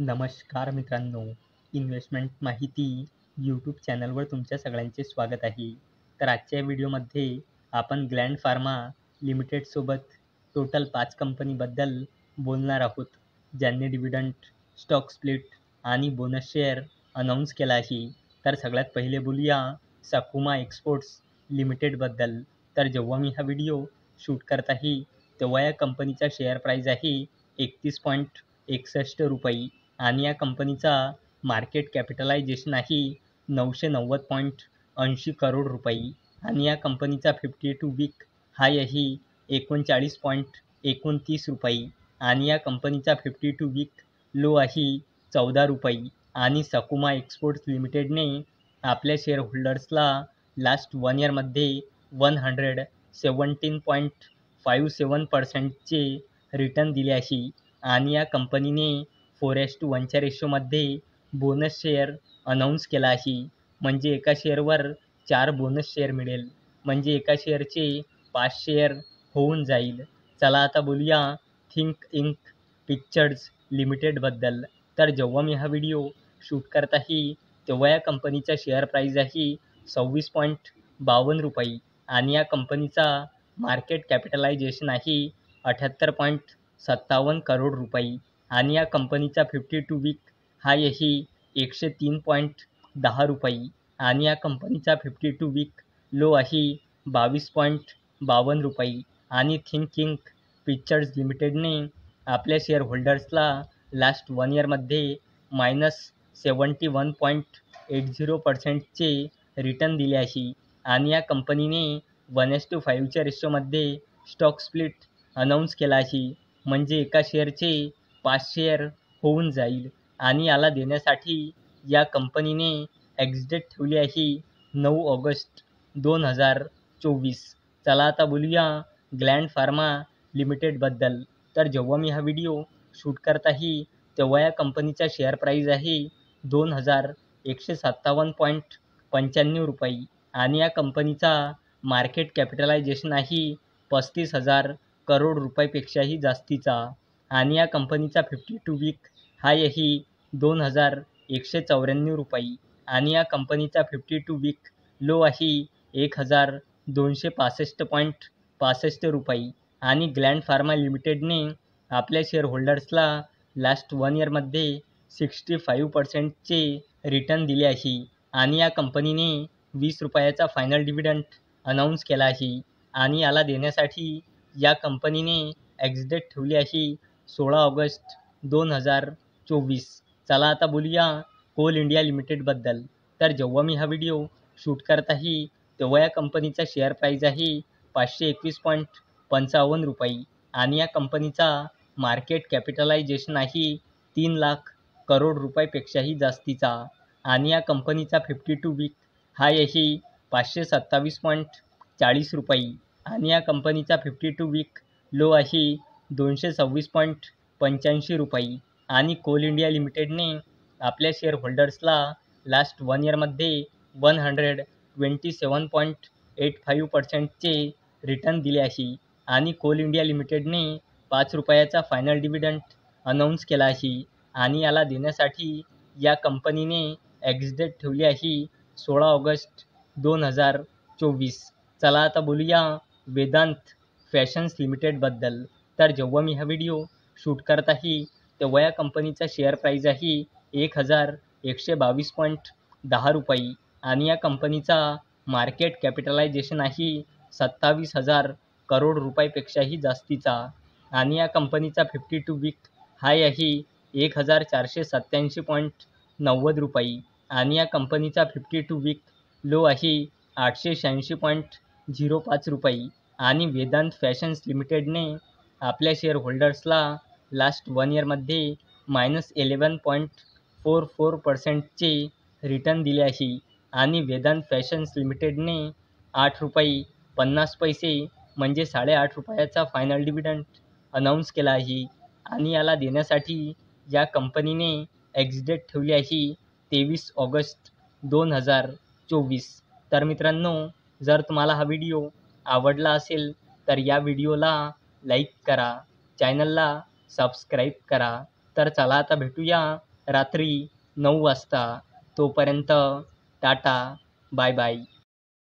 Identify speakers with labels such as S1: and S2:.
S1: नमस्कार मित्रांनो, इन्व्हेस्टमेंट माहिती यूट्यूब चॅनलवर तुमच्या सगळ्यांचे स्वागत आहे. तर आजच्या व्हिडिओमध्ये आपण ग्लँड फार्मा लिमिटेडसोबत टोटल 5 कंपनीबद्दल बोलणार आहोत, ज्यांनी डिव्हिडंड, स्टॉक स्प्लिट आणि बोनस शेअर अनाऊन्स केला आहे. तर सगळ्यात पहिले बोलूया सकुमा एक्सपोर्ट्स लिमिटेडबद्दल. तर जेव्हा मी हा व्हिडिओ शूट करत आहे, तेव्हा या कंपनीचा शेअर प्राईस आहे 31.61 रुपये आणि या कंपनीचा मार्केट कॅपिटलायझेशन आहे 990.80 करोड रुपये आणि या कंपनीचा 52 वीक हाय आहे 39.29 रुपये आणि या कंपनीचा 52 वीक लो आहे 14 रुपये. आणि सकुमा एक्सपोर्ट्स लिमिटेडने आपल्या शेअरहोल्डर्सला लास्ट 1 इयरमध्ये 117.57% रिटर्न दिले आहे आणि या कंपनीने 4:1 च्या रेशोमध्ये बोनस शेअर अनाऊन्स केला आहे. म्हणजे एका शेअरवर 4 बोनस शेअर मिळेल, म्हणजे एका शेअरचे 5 शेअर होऊन जाईल. चला आता बोलूया थिंक इंक पिक्चर्स लिमिटेडबद्दल. तर जेव्हा मी हा व्हिडिओ शूट करत आहे, तेव्हा या कंपनीचा शेअर प्राईस आहे 26.52 रुपये आणि या कंपनीचा मार्केट कॅपिटलायझेशन आहे 78.57 करोड रुपये आणि या कंपनीचा 52 वीक हाय आहे 103.10 रुपये आणि या कंपनीचा 52 वीक लो आहे 22.52 रुपये. आणि थिंक इंक पिक्चर्स लिमिटेडने आपल्या शेअरहोल्डर्सला लास्ट 1 इयरमध्ये -71.80% रिटर्न दिले आहे आणि या कंपनीने 1:5 च्या रेशोमध्ये स्टॉक स्प्लिट अनाऊन्स केला आहे. म्हणजे एका शेअरचे 5 शेअर होऊन जाईल आणि याला देण्यासाठी या कंपनीने एक्स-डेट ठेवली आहे 9 ऑगस्ट 2024. चला आता बोलूया ग्लँड फार्मा लिमिटेडबद्दल. तर जेव्हा मी हा व्हिडिओ शूट करत आहे, तेव्हा या कंपनीचा शेअर प्राईस आहे 2157.95 रुपये आणि या कंपनीचा मार्केट कॅपिटलायझेशन आहे 35,000 करोड रुपयापेक्षाही जास्तीचा आणि या कंपनीचा 52 वीक हाय आहे 2194 रुपये आणि या कंपनीचा 52 वीक लो आहे 1265.65 रुपये. आणि ग्लँड फार्मा लिमिटेडने आपल्या शेअरहोल्डर्सला लास्ट 1 इयरमध्ये 65% रिटर्न दिले आहे आणि या कंपनीने 20 रुपयाचा फायनल डिव्हिडंड अनाऊन्स केला आहे आणि याला देण्यासाठी या कंपनीने एक्स-डेट ठेवली आहे 16 ऑगस्ट 2024. चला आता बोलूया कोल इंडिया लिमिटेडबद्दल. तर जेव्हा मी हा व्हिडिओ शूट करत आहे, तेव्हा या कंपनीचा शेअर प्राईस आहे 521.55 रुपये आणि या कंपनीचा मार्केट कॅपिटलायझेशन आहे 3 लाख करोड रुपयापेक्षाही जास्तीचा आणि या कंपनीचा 52 वीक हाय आहे 527.40 रुपये आणि या कंपनीचा 52 वीक लो आहे 226.85 रुपये. आणि कोल इंडिया लिमिटेडने आपल्या शेअरहोल्डर्सला लास्ट 1 इयरमध्ये 127.85% रिटर्न दिले आहे आणि कोल इंडिया लिमिटेडने 5 रुपयाचा फायनल डिव्हिडंड अनाऊन्स केला आहे आणि याला देण्यासाठी या कंपनीने एक्स-डेट ठेवली आहे 16 ऑगस्ट 2024. चला आता बोलूया वेदांत फॅशन्स लिमिटेडबद्दल. तर जेव्हा मी हा व्हिडिओ शूट करत आहे, तेव्हा या कंपनीचा शेअर प्राईस आहे 1122.10 रुपये आणि या कंपनीचा मार्केट कॅपिटलायझेशन आहे 27,000 करोड रुपयापेक्षाही जास्तीचा आणि या कंपनीचा 52 वीक हाय आहे 1487.90 रुपये आणि या कंपनीचा 52 वीक लो आहे 886.05 रुपये. आणि वेदांत फॅशन्स लिमिटेडने आपल्या शेअरहोल्डर्सला लास्ट 1 इयरमध्ये -11.44% रिटर्न दिले आहे आणि वेदांत फॅशन्स लिमिटेडने 8 रुपये 50 पैसे म्हणजे 8.5 रुपयाचा फायनल डिव्हिडंड अनाऊन्स केला आहे आणि याला देण्यासाठी या कंपनीने एक्स-डेट ठेवली आहे 23 ऑगस्ट 2024. तर मित्रांनो, जर तुम्हाला हा व्हिडिओ आवडला असेल तर या व्हिडिओला लाईक करा, चॅनलला सबस्क्राईब करा. तर चला आता भेटूया रात्री 9 वाजता. तोपर्यंत टाटा, बाय बाय.